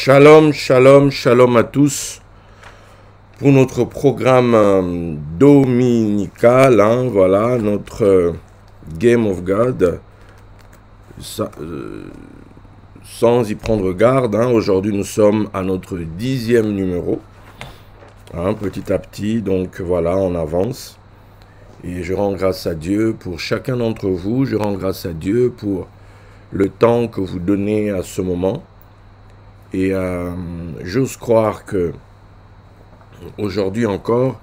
Shalom, shalom, shalom à tous pour notre programme dominical, voilà, notre Game of God, sans y prendre garde. Aujourd'hui, nous sommes à notre 10e numéro, petit à petit, donc voilà, on avance. Et je rends grâce à Dieu pour chacun d'entre vous, je rends grâce à Dieu pour le temps que vous donnez à ce moment. Et j'ose croire que aujourd'hui encore,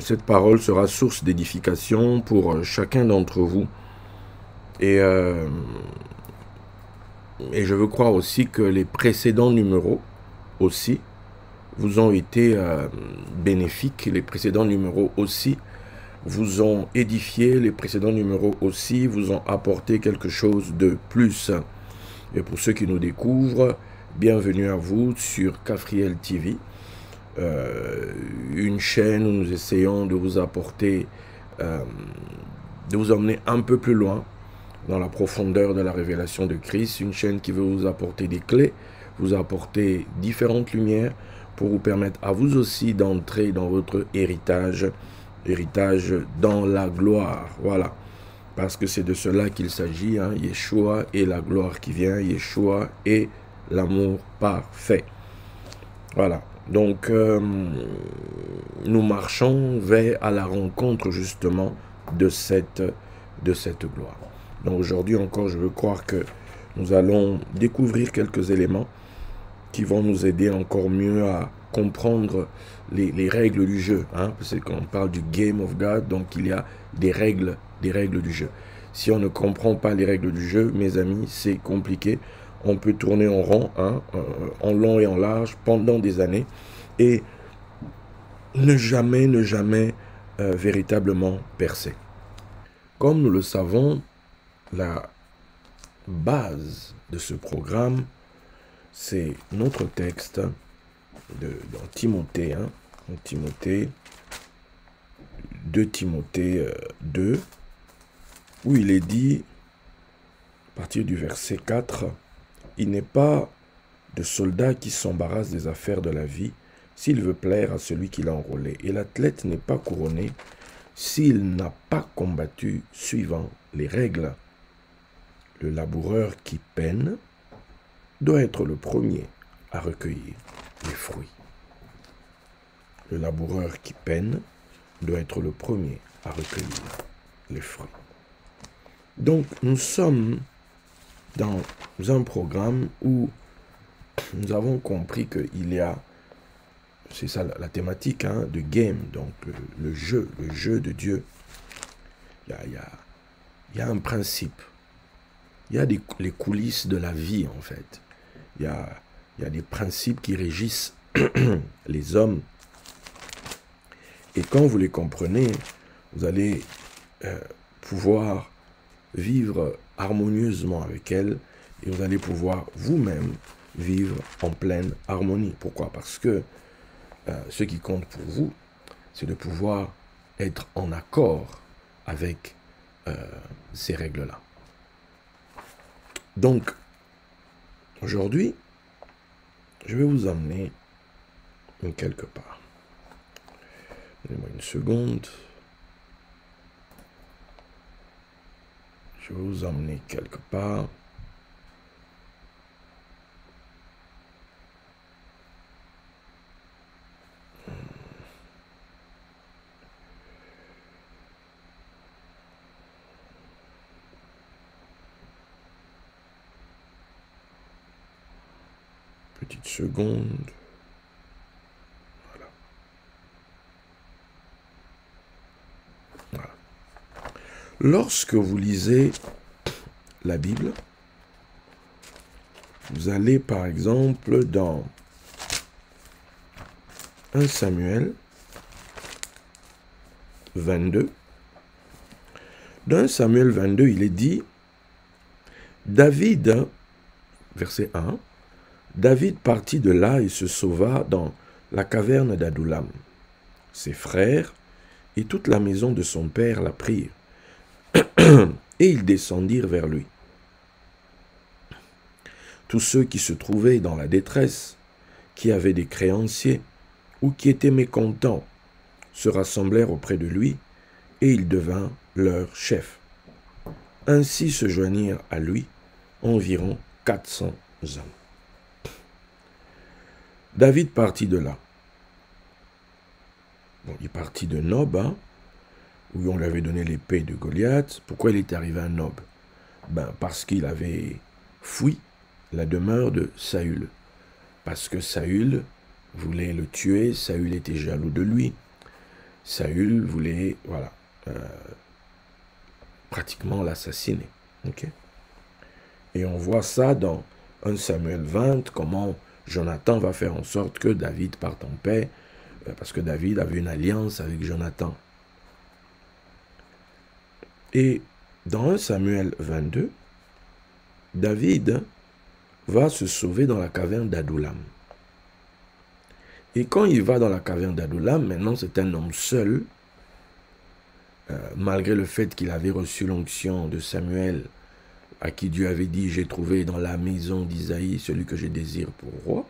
cette parole sera source d'édification pour chacun d'entre vous. Et je veux croire aussi que les précédents numéros aussi vous ont été bénéfiques. Les précédents numéros aussi vous ont édifié. Les précédents numéros aussi vous ont apporté quelque chose de plus. Et pour ceux qui nous découvrent, bienvenue à vous sur Kafriel TV, une chaîne où nous essayons de vous apporter, de vous emmener un peu plus loin dans la profondeur de la révélation de Christ, une chaîne qui veut vous apporter des clés, vous apporter différentes lumières pour vous permettre à vous aussi d'entrer dans votre héritage dans la gloire, voilà. Parce que c'est de cela qu'il s'agit, Yeshua et la gloire qui vient, Yeshua et l'amour parfait. Voilà, donc nous marchons à la rencontre justement de cette gloire. Donc aujourd'hui encore, je veux croire que nous allons découvrir quelques éléments qui vont nous aider encore mieux à comprendre les règles du jeu. Parce qu'on parle du Game of God, donc il y a des règles du jeu. Si on ne comprend pas les règles du jeu, mes amis, c'est compliqué. On peut tourner en rond, en long et en large, pendant des années, et ne jamais véritablement percer. Comme nous le savons, la base de ce programme, c'est notre texte dans Timothée, 2 Timothée 2, où il est dit, à partir du verset 4, « Il n'est pas de soldat qui s'embarrasse des affaires de la vie, s'il veut plaire à celui qui l'a enrôlé. Et l'athlète n'est pas couronné s'il n'a pas combattu suivant les règles. Le laboureur qui peine doit être le premier à recueillir les fruits. » Le laboureur qui peine doit être le premier à recueillir les fruits. Donc, nous sommes dans un programme où nous avons compris qu'il y a, c'est ça la thématique de game, donc le jeu de Dieu. Il y a un principe. Il y a les coulisses de la vie, en fait. Il y a des principes qui régissent les hommes. Et quand vous les comprenez, vous allez pouvoir vivre harmonieusement avec elles et vous allez pouvoir vous-même vivre en pleine harmonie. Pourquoi? Parce que ce qui compte pour vous, c'est de pouvoir être en accord avec ces règles-là. Donc, aujourd'hui, je vais vous emmener quelque part. Donnez-moi une seconde. Je vais vous emmener quelque part. Petite seconde. Voilà. Lorsque vous lisez la Bible, vous allez par exemple dans 1 Samuel 22. Dans 1 Samuel 22, il est dit, David, verset 1, David partit de là et se sauva dans la caverne d'Adoulam. Ses frères et toute la maison de son père la prirent, et ils descendirent vers lui. Tous ceux qui se trouvaient dans la détresse qui avaient des créanciers ou qui étaient mécontents se rassemblèrent auprès de lui, et il devint leur chef. Ainsi se joignirent à lui environ 400 hommes. David partit de là. Bon, il partit de Nob, hein, où on lui avait donné l'épée de Goliath. Pourquoi il est arrivé à Nob? Parce qu'il avait fui la demeure de Saül. Parce que Saül voulait le tuer, Saül était jaloux de lui. Saül voulait, voilà, pratiquement l'assassiner. Okay? Et on voit ça dans 1 Samuel 20, comment Jonathan va faire en sorte que David parte en paix, parce que David avait une alliance avec Jonathan. Et dans 1 Samuel 22, David va se sauver dans la caverne d'Adullam. Et quand il va dans la caverne d'Adullam, maintenant c'est un homme seul, malgré le fait qu'il avait reçu l'onction de Samuel, à qui Dieu avait dit « J'ai trouvé dans la maison d'Isaïe celui que je désire pour roi ».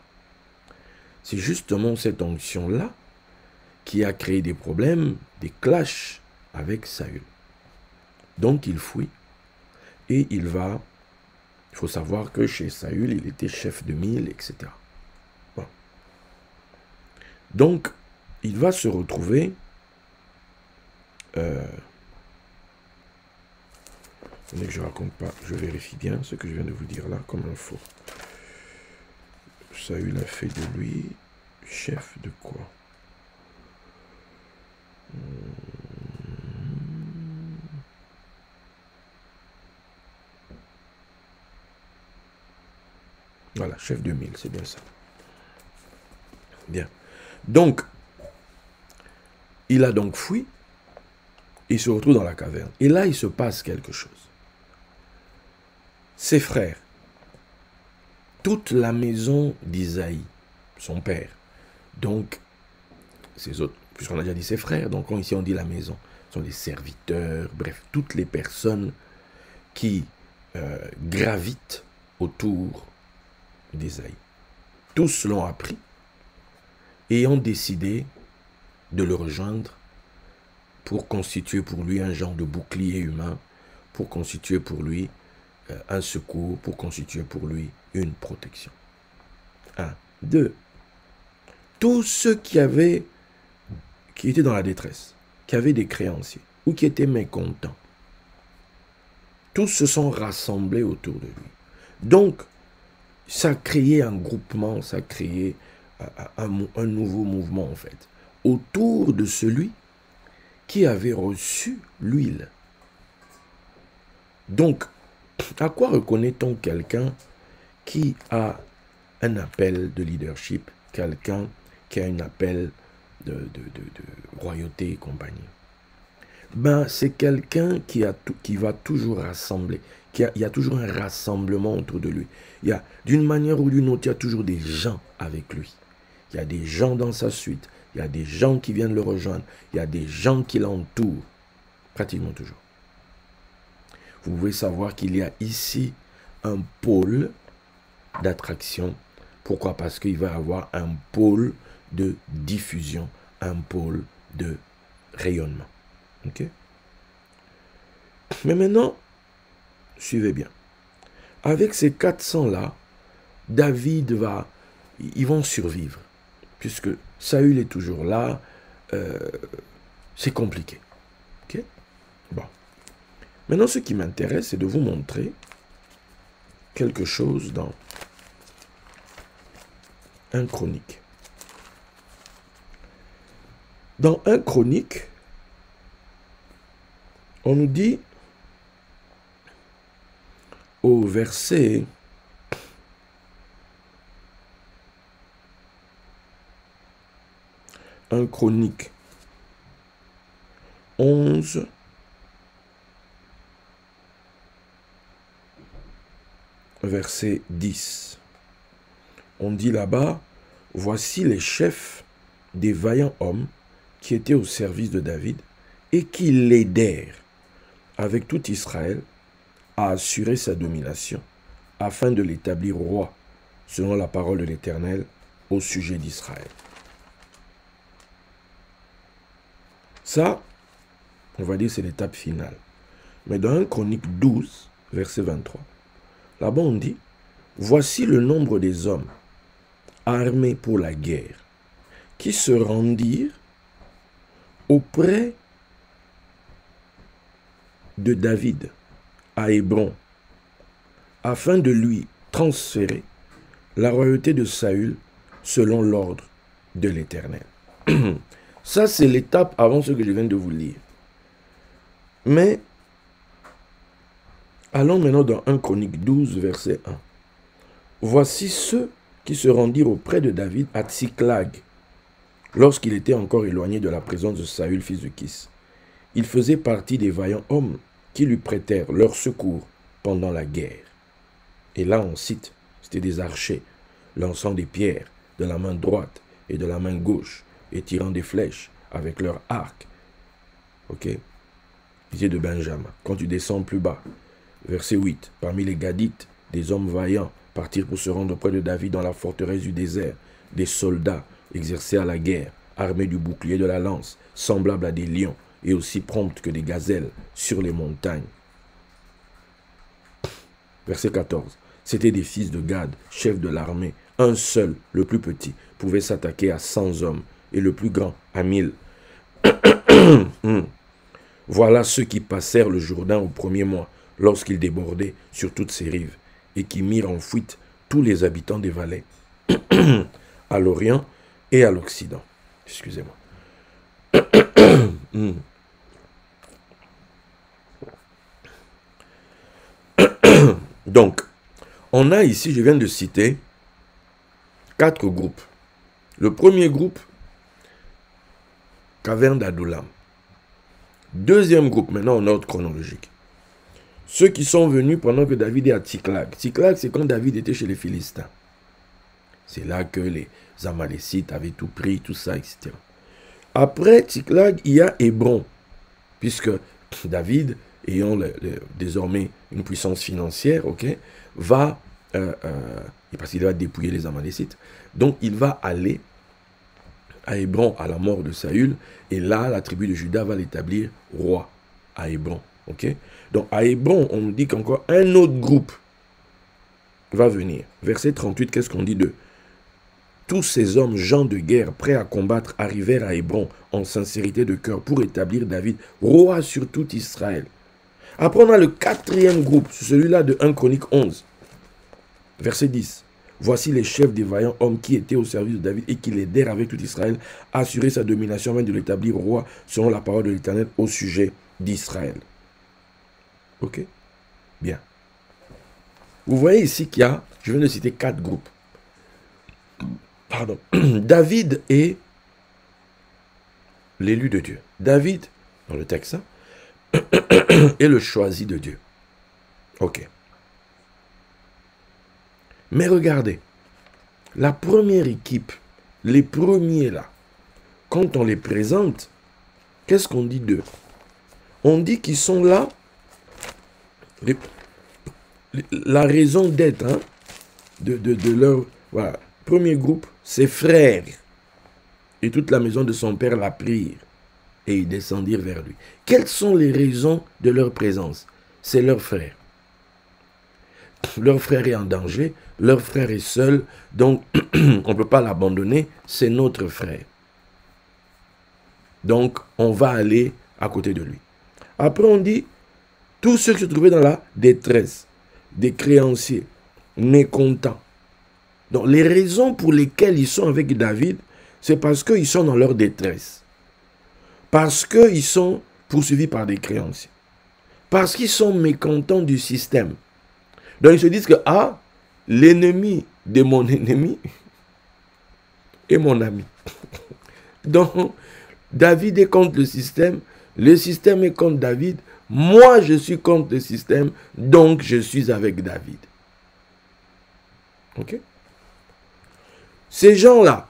C'est justement cette onction-là qui a créé des problèmes, des clashs avec Saül. Donc il fuit et il va, il faut savoir que chez Saül, il était chef de 1000, etc. Bon. Donc, il va se retrouver que je raconte pas, je vérifie bien ce que je viens de vous dire là comme info. Saül a fait de lui chef de quoi? Voilà, chef de 1000, c'est bien ça. Bien. Donc, il a donc fui, il se retrouve dans la caverne. Et là, il se passe quelque chose. Ses frères, toute la maison d'Isaïe, son père, donc, ses autres, puisqu'on a déjà dit ses frères, donc ici on dit la maison, ce sont des serviteurs, bref, toutes les personnes qui gravitent autour d'Isaïe. Tous l'ont appris et ont décidé de le rejoindre pour constituer pour lui un genre de bouclier humain, pour constituer pour lui un secours, pour constituer pour lui une protection. 1. 2. Tous ceux qui étaient dans la détresse, qui avaient des créanciers ou qui étaient mécontents, tous se sont rassemblés autour de lui. Donc, ça a créé un groupement, ça a créé un nouveau mouvement en fait, autour de celui qui avait reçu l'huile. Donc, à quoi reconnaît-on quelqu'un qui a un appel de leadership, quelqu'un qui a un appel de royauté et compagnie? C'est quelqu'un qui va toujours rassembler, il y a toujours un rassemblement autour de lui. D'une manière ou d'une autre, il y a toujours des gens avec lui. Il y a des gens dans sa suite, il y a des gens qui viennent le rejoindre, il y a des gens qui l'entourent, pratiquement toujours. Vous pouvez savoir qu'il y a ici un pôle d'attraction. Pourquoi? Parce qu'il va y avoir un pôle de diffusion, un pôle de rayonnement. Ok? Mais maintenant, suivez bien. Avec ces 400-là, David ils vont survivre. Puisque Saül est toujours là, c'est compliqué. Ok? Bon. Maintenant, ce qui m'intéresse, c'est de vous montrer quelque chose dans 1 Chronique. Dans 1 Chronique, on nous dit au verset 1 Chronique 11, verset 10. On dit là-bas, « Voici les chefs des vaillants hommes qui étaient au service de David et qui l'aidèrent avec tout Israël à assurer sa domination, afin de l'établir roi, selon la parole de l'Éternel, au sujet d'Israël. Ça, on va dire c'est l'étape finale. Mais dans 1 Chronique 12, verset 23, là-bas on dit, voici le nombre des hommes armés pour la guerre qui se rendirent auprès de David à Hébron afin de lui transférer la royauté de Saül selon l'ordre de l'Éternel. Ça, c'est l'étape avant ce que je viens de vous lire. Mais, allons maintenant dans 1 Chronique 12, verset 1. Voici ceux qui se rendirent auprès de David à Tsiklag, lorsqu'il était encore éloigné de la présence de Saül, fils de Kis. Ils faisaient partie des vaillants hommes qui lui prêtèrent leur secours pendant la guerre. Et là, on cite, c'était des archers, lançant des pierres de la main droite et de la main gauche, et tirant des flèches avec leur arc. Ok? Ils étaient de Benjamin. Quand tu descends plus bas, verset 8, parmi les Gadites, des hommes vaillants partirent pour se rendre auprès de David dans la forteresse du désert. Des soldats exercés à la guerre, armés du bouclier de la lance, semblables à des lions, et aussi promptes que des gazelles sur les montagnes. Verset 14. C'étaient des fils de Gad, chefs de l'armée. Un seul, le plus petit, pouvait s'attaquer à 100 hommes, et le plus grand à 1000. Voilà ceux qui passèrent le Jourdain au premier mois, lorsqu'il débordait sur toutes ses rives, et qui mirent en fuite tous les habitants des vallées, à l'Orient et à l'Occident. Excusez-moi. Donc, on a ici, je viens de citer, 4 groupes. Le premier groupe, caverne d'Adullam. Deuxième groupe, maintenant en ordre chronologique. Ceux qui sont venus pendant que David est à Tsiklag. Tsiklag, c'est quand David était chez les Philistins. C'est là que les Amalécites avaient tout pris, tout ça, etc. Après Tsiklag, il y a Hébron, puisque David, ayant désormais une puissance financière, ok, va, parce qu'il va dépouiller les Amalécites, donc il va aller à Hébron à la mort de Saül, et là, la tribu de Juda va l'établir roi à Hébron. Ok? Donc à Hébron, on nous dit qu'encore un autre groupe va venir. Verset 38, qu'est-ce qu'on dit d'eux? Tous ces hommes, gens de guerre, prêts à combattre, arrivèrent à Hébron en sincérité de cœur pour établir David roi sur tout Israël. Après, on a le quatrième groupe, celui-là de 1 Chronique 11, verset 10. Voici les chefs des vaillants hommes qui étaient au service de David et qui l'aidèrent avec tout Israël à assurer sa domination afin de l'établir roi selon la parole de l'Éternel au sujet d'Israël. Ok? Bien. Vous voyez ici qu'il y a, je viens de citer 4 groupes. Pardon. David est l'élu de Dieu. David, dans le texte, est le choisi de Dieu. Ok. Mais regardez, la première équipe, les premiers là, quand on les présente, qu'est-ce qu'on dit d'eux? On dit qu'ils sont là, la raison d'être de leur... Voilà, premier groupe, ses frères et toute la maison de son père la prirent et ils descendirent vers lui. Quelles sont les raisons de leur présence? C'est leur frère. Leur frère est en danger, leur frère est seul, donc on ne peut pas l'abandonner, c'est notre frère. Donc on va aller à côté de lui. Après on dit, tous ceux qui se trouvaient dans la détresse, des créanciers, mécontents. Donc les raisons pour lesquelles ils sont avec David, c'est parce qu'ils sont dans leur détresse. Parce qu'ils sont poursuivis par des créanciers. Parce qu'ils sont mécontents du système. Donc ils se disent que, ah, l'ennemi de mon ennemi est mon ami. Donc, David est contre le système est contre David, moi je suis contre le système, donc je suis avec David. Ok? Ces gens-là,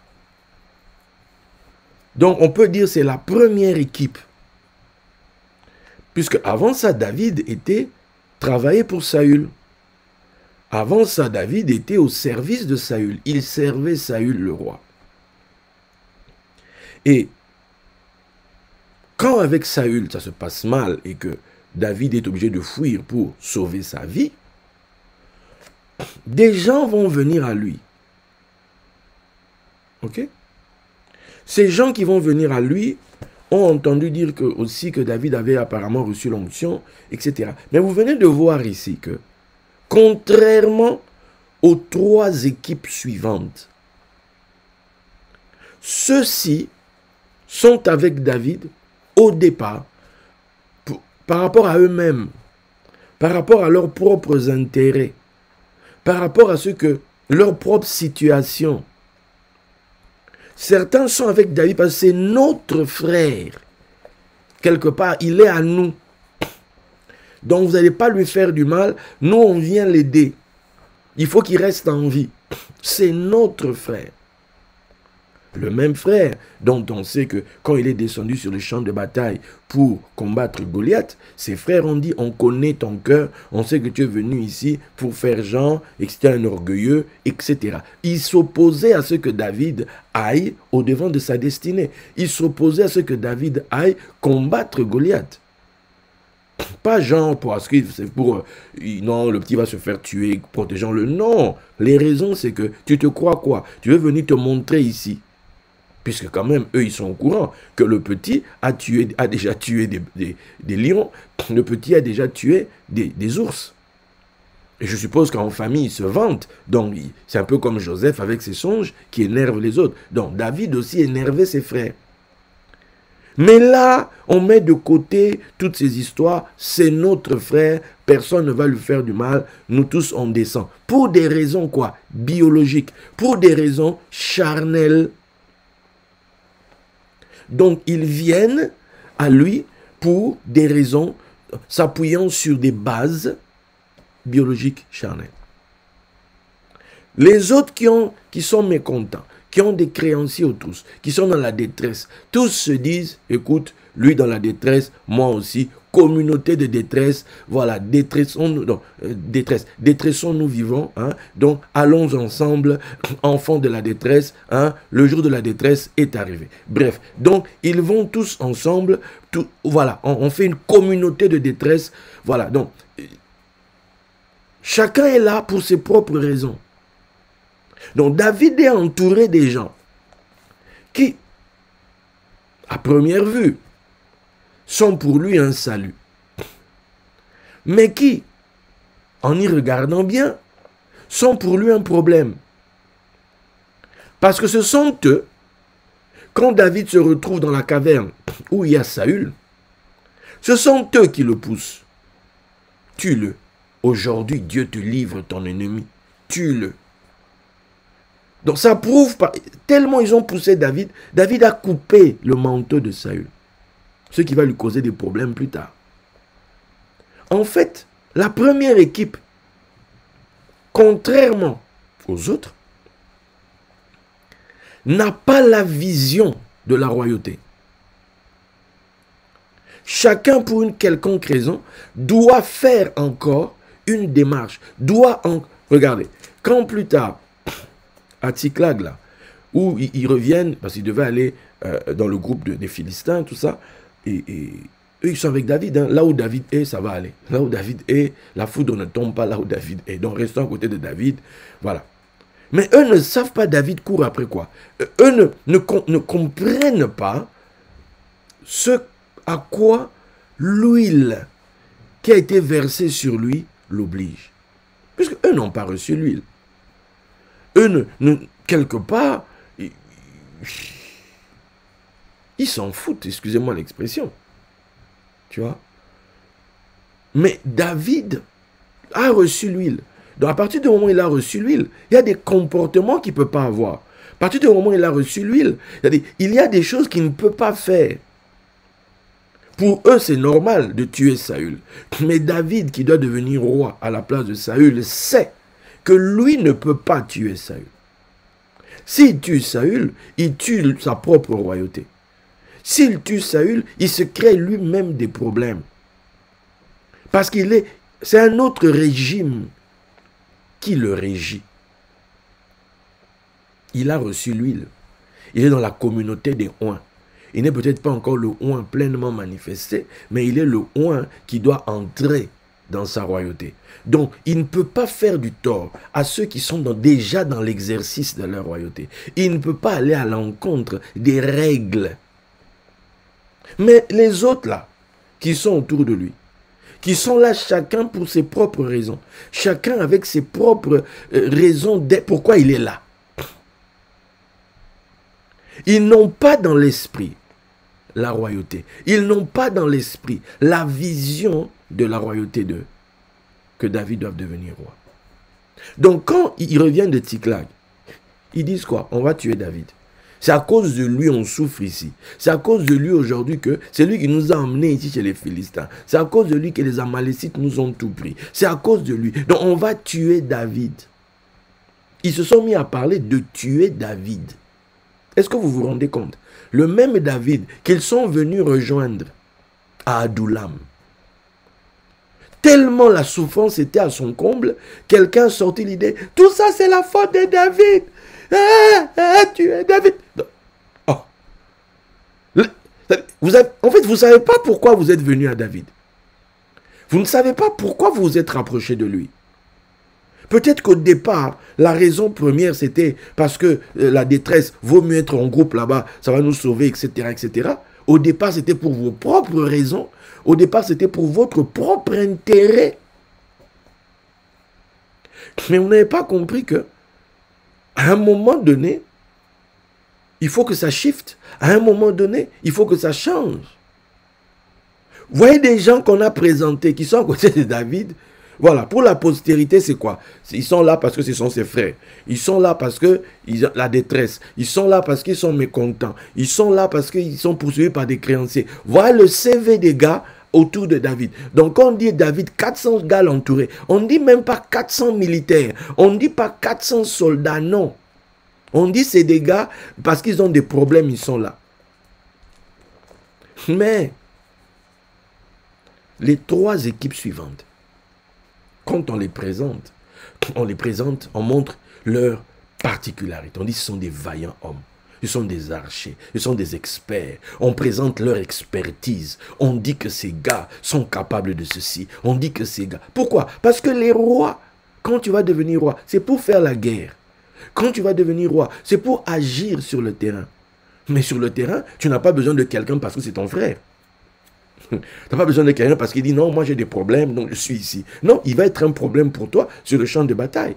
donc on peut dire c'est la première équipe. Puisque avant ça, David travaillait pour Saül. Avant ça, David était au service de Saül. Il servait Saül le roi. Et quand avec Saül, ça se passe mal et que David est obligé de fuir pour sauver sa vie, des gens vont venir à lui. Ok? Ces gens qui vont venir à lui ont entendu dire aussi que David avait apparemment reçu l'onction, etc. Mais vous venez de voir ici que, contrairement aux 3 équipes suivantes, ceux-ci sont avec David au départ par rapport à eux-mêmes, par rapport à leurs propres intérêts, par rapport à ce que leur propre situation. Certains sont avec David parce que c'est notre frère. Quelque part, il est à nous. Donc, vous n'allez pas lui faire du mal. Nous, on vient l'aider. Il faut qu'il reste en vie. C'est notre frère. Le même frère dont on sait que quand il est descendu sur le champ de bataille pour combattre Goliath, ses frères ont dit, on connaît ton cœur, on sait que tu es venu ici pour faire genre, et que tu es un orgueilleux, etc. Il s'opposait à ce que David aille au devant de sa destinée. Il s'opposait à ce que David aille combattre Goliath. Pas genre parce que c'est pour non, le petit va se faire tuer, protégeant-le. Non, les raisons c'est que tu te crois quoi? Tu veux venir te montrer ici. Puisque quand même, eux, ils sont au courant que le petit a déjà tué des lions, le petit a déjà tué des ours. Et je suppose qu'en famille, ils se vantent. Donc, c'est un peu comme Joseph avec ses songes qui énervent les autres. Donc, David aussi énervait ses frères. Mais là, on met de côté toutes ces histoires. C'est notre frère, personne ne va lui faire du mal. Nous tous, on descend. Pour des raisons quoi? Biologiques. Pour des raisons charnelles. Donc, ils viennent à lui pour des raisons s'appuyant sur des bases biologiques charnelles. Les autres qui sont mécontents, qui ont des créanciers tous, qui sont dans la détresse, tous se disent, écoute, lui dans la détresse, moi aussi, communauté de détresse, voilà, détressons-nous vivons, hein, donc allons ensemble, enfants de la détresse, hein, le jour de la détresse est arrivé. Bref, donc ils vont tous ensemble, voilà, on fait une communauté de détresse, voilà, donc chacun est là pour ses propres raisons. Donc David est entouré des gens qui, à première vue, sont pour lui un salut. Mais qui, en y regardant bien, sont pour lui un problème. Parce que ce sont eux, quand David se retrouve dans la caverne où il y a Saül, ce sont eux qui le poussent. Tue-le. Aujourd'hui, Dieu te livre ton ennemi. Tue-le. Donc ça prouve, tellement ils ont poussé David, David a coupé le manteau de Saül. Ce qui va lui causer des problèmes plus tard. En fait, la première équipe, contrairement aux autres, n'a pas la vision de la royauté. Chacun, pour une quelconque raison, doit faire encore une démarche. Regardez, quand plus tard, à Tsiklag, là, où ils reviennent, parce qu'ils devaient aller dans le groupe des Philistins, tout ça, et eux, ils sont avec David. Hein. Là où David est, ça va aller. Là où David est, la foudre ne tombe pas là où David est. Donc, restons à côté de David. Voilà. Mais eux ne savent pas David court après quoi. Eux ne comprennent pas ce à quoi l'huile qui a été versée sur lui l'oblige. Puisque eux n'ont pas reçu l'huile. Eux, quelque part, ils s'en foutent, excusez-moi l'expression. Tu vois? Mais David a reçu l'huile. Donc à partir du moment où il a reçu l'huile, il y a des comportements qu'il ne peut pas avoir. À partir du moment où il a reçu l'huile, il y a des choses qu'il ne peut pas faire. Pour eux, c'est normal de tuer Saül. Mais David, qui doit devenir roi à la place de Saül, sait que lui ne peut pas tuer Saül. S'il tue Saül, il tue sa propre royauté. S'il tue Saül, il se crée lui-même des problèmes. Parce c'est un autre régime. qui le régit. Il a reçu l'huile. Il est dans la communauté des oints. Il n'est peut-être pas encore le oint pleinement manifesté, mais il est le oint qui doit entrer dans sa royauté. Donc, il ne peut pas faire du tort à ceux qui sont déjà dans l'exercice de leur royauté. Il ne peut pas aller à l'encontre des règles. Mais les autres là, qui sont autour de lui, qui sont là chacun pour ses propres raisons, chacun avec ses propres raisons pourquoi il est là. Ils n'ont pas dans l'esprit la royauté. Ils n'ont pas dans l'esprit la vision de la royauté que David doit devenir roi. Donc quand ils reviennent de Tsiklag, ils disent quoi? On va tuer David. C'est à cause de lui on souffre ici. C'est à cause de lui aujourd'hui que c'est lui qui nous a emmenés ici chez les Philistins. C'est à cause de lui que les Amalécites nous ont tout pris. C'est à cause de lui. Donc on va tuer David. Ils se sont mis à parler de tuer David. Est-ce que vous vous rendez compte? Le même David qu'ils sont venus rejoindre à Adullam. Tellement la souffrance était à son comble, quelqu'un a sorti l'idée, tout ça c'est la faute de David. Tuer David. Oh. En fait, vous ne savez pas pourquoi vous êtes venu à David. Vous ne savez pas pourquoi vous vous êtes rapproché de lui. Peut-être qu'au départ, la raison première, c'était parce que la détresse, vaut mieux être en groupe là-bas, ça va nous sauver, etc., etc. Au départ, c'était pour vos propres raisons. Au départ, c'était pour votre propre intérêt. Mais vous n'avez pas compris que, à un moment donné, il faut que ça shift. À un moment donné, il faut que ça change. Vous voyez des gens qu'on a présentés, qui sont à côté de David. Voilà, pour la postérité, c'est quoi? Ils sont là parce que ce sont ses frères. Ils sont là parce que la détresse. Ils sont là parce qu'ils sont mécontents. Ils sont là parce qu'ils sont poursuivis par des créanciers. Voilà le CV des gars autour de David. Donc, quand on dit David, 400 gars l'entouraient. On ne dit même pas 400 militaires. On ne dit pas 400 soldats, non. On dit c'est des gars, parce qu'ils ont des problèmes, ils sont là. Mais, les trois équipes suivantes, quand on les présente, on montre leur particularité. On dit que ce sont des vaillants hommes. Ce sont des archers, ce sont des experts. On présente leur expertise. On dit que ces gars sont capables de ceci. On dit que ces gars... Pourquoi? Parce que les rois, quand tu vas devenir roi, c'est pour faire la guerre. Quand tu vas devenir roi, c'est pour agir sur le terrain. Mais sur le terrain, tu n'as pas besoin de quelqu'un parce que c'est ton frère. Tu n'as pas besoin de quelqu'un parce qu'il dit non, moi j'ai des problèmes, donc je suis ici. Non, il va être un problème pour toi sur le champ de bataille.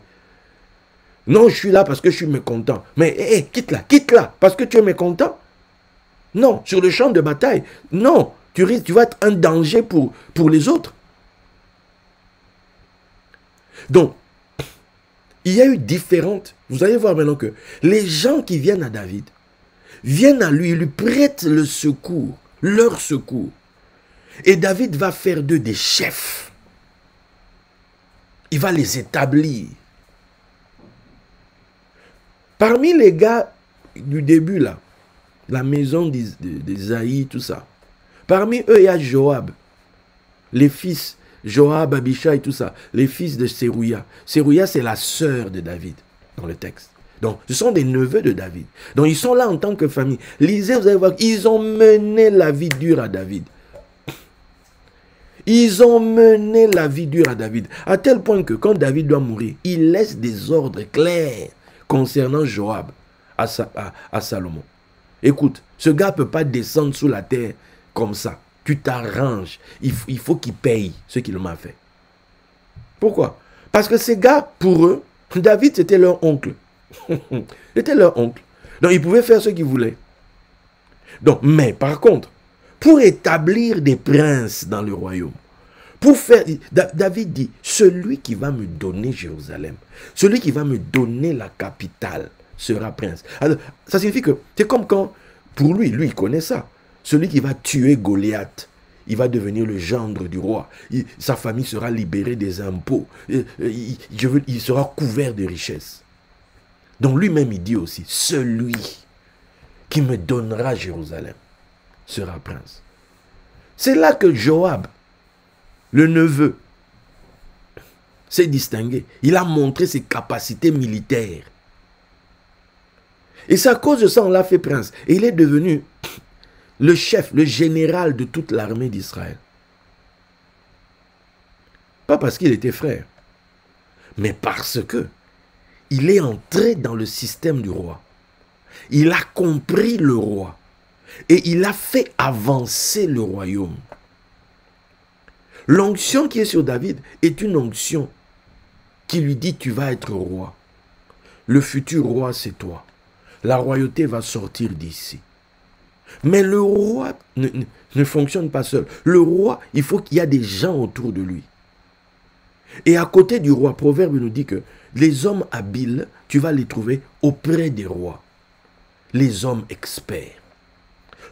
Non, je suis là parce que je suis mécontent. Mais quitte-la, parce que tu es mécontent. Non, sur le champ de bataille, non, tu vas être un danger pour les autres. Donc, il y a eu différentes... Vous allez voir maintenant que les gens qui viennent à David, viennent à lui, ils lui prêtent le secours, leur secours. Et David va faire d'eux des chefs. Il va les établir. Parmi les gars du début là, la maison d'Isaïe, tout ça. Parmi eux, il y a Joab. Les fils, Joab, Abishai, tout ça. Les fils de Sérouya. Sérouya, c'est la sœur de David, dans le texte. Donc, ce sont des neveux de David. Donc, ils sont là en tant que famille. Lisez, vous allez voir, ils ont mené la vie dure à David. Ils ont mené la vie dure à David. À tel point que quand David doit mourir, il laisse des ordres clairs concernant Joab à Salomon. Écoute, ce gars ne peut pas descendre sous la terre comme ça. Tu t'arranges. Il faut qu'il paye ce qu'il m'a fait. Pourquoi? Parce que ces gars, pour eux, David, c'était leur oncle. C'était leur oncle. Donc, ils pouvaient faire ce qu'ils voulaient. Donc, mais par contre, pour établir des princes dans le royaume, pour faire, David dit, celui qui va me donner Jérusalem, celui qui va me donner la capitale, sera prince. Alors, ça signifie que c'est comme quand, pour lui, il connaît ça. Celui qui va tuer Goliath, il va devenir le gendre du roi. Sa famille sera libérée des impôts. Il sera couvert de richesses. Donc lui-même, il dit aussi, celui qui me donnera Jérusalem sera prince. C'est là que Joab, le neveu, s'est distingué. Il a montré ses capacités militaires. Et c'est à cause de ça on l'a fait prince. Et il est devenu le chef, le général de toute l'armée d'Israël. Pas parce qu'il était frère, mais parce que il est entré dans le système du roi. Il a compris le roi. Et il a fait avancer le royaume. L'onction qui est sur David est une onction qui lui dit tu vas être roi. Le futur roi c'est toi. La royauté va sortir d'ici. Mais le roi ne fonctionne pas seul. Le roi, il faut qu'il y ait des gens autour de lui. Et à côté du roi, Proverbe nous dit que les hommes habiles, tu vas les trouver auprès des rois. Les hommes experts.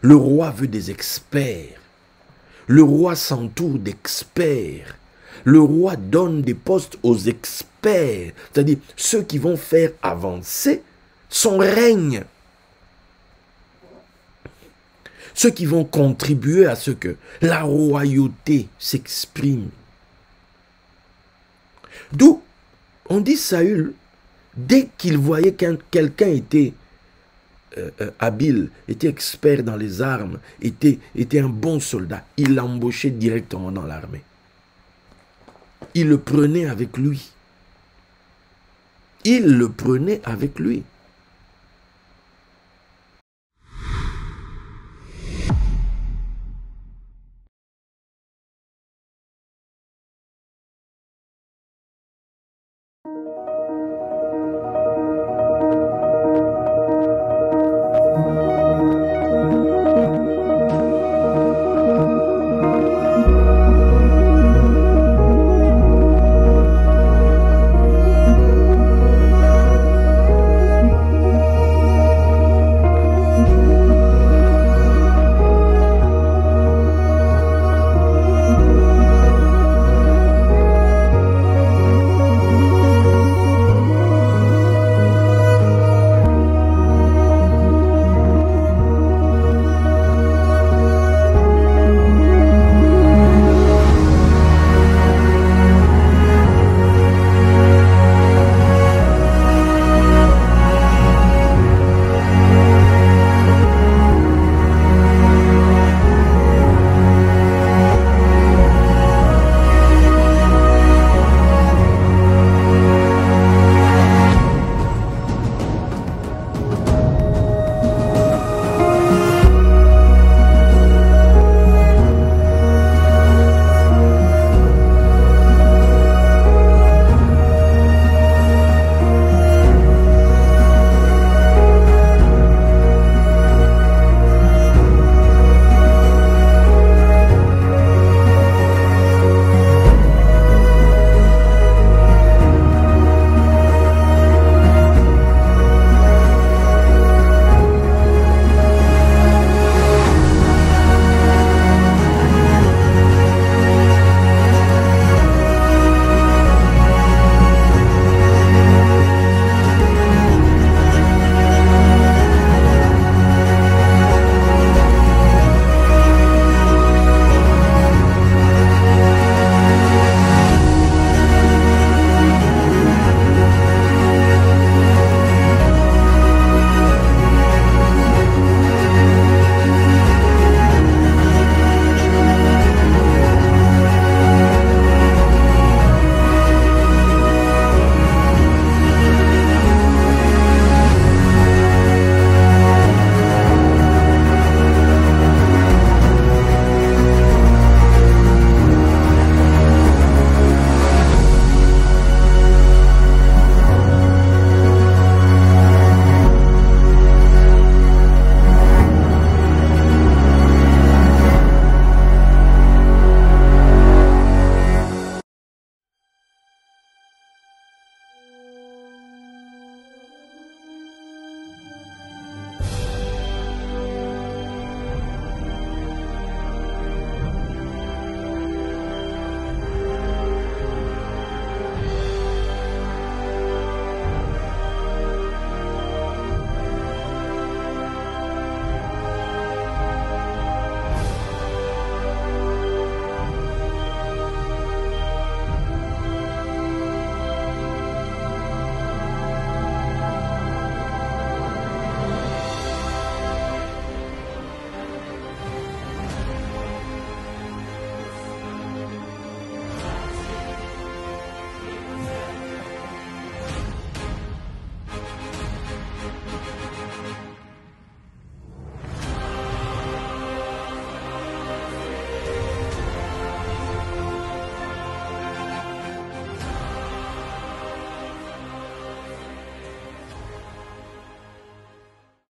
Le roi veut des experts. Le roi s'entoure d'experts. Le roi donne des postes aux experts. C'est-à-dire ceux qui vont faire avancer son règne. Ceux qui vont contribuer à ce que la royauté s'exprime. D'où on dit Saül, dès qu'il voyait qu'un quelqu'un était habile, était expert dans les armes, était un bon soldat, il l'embauchait directement dans l'armée. Il le prenait avec lui. Il le prenait avec lui.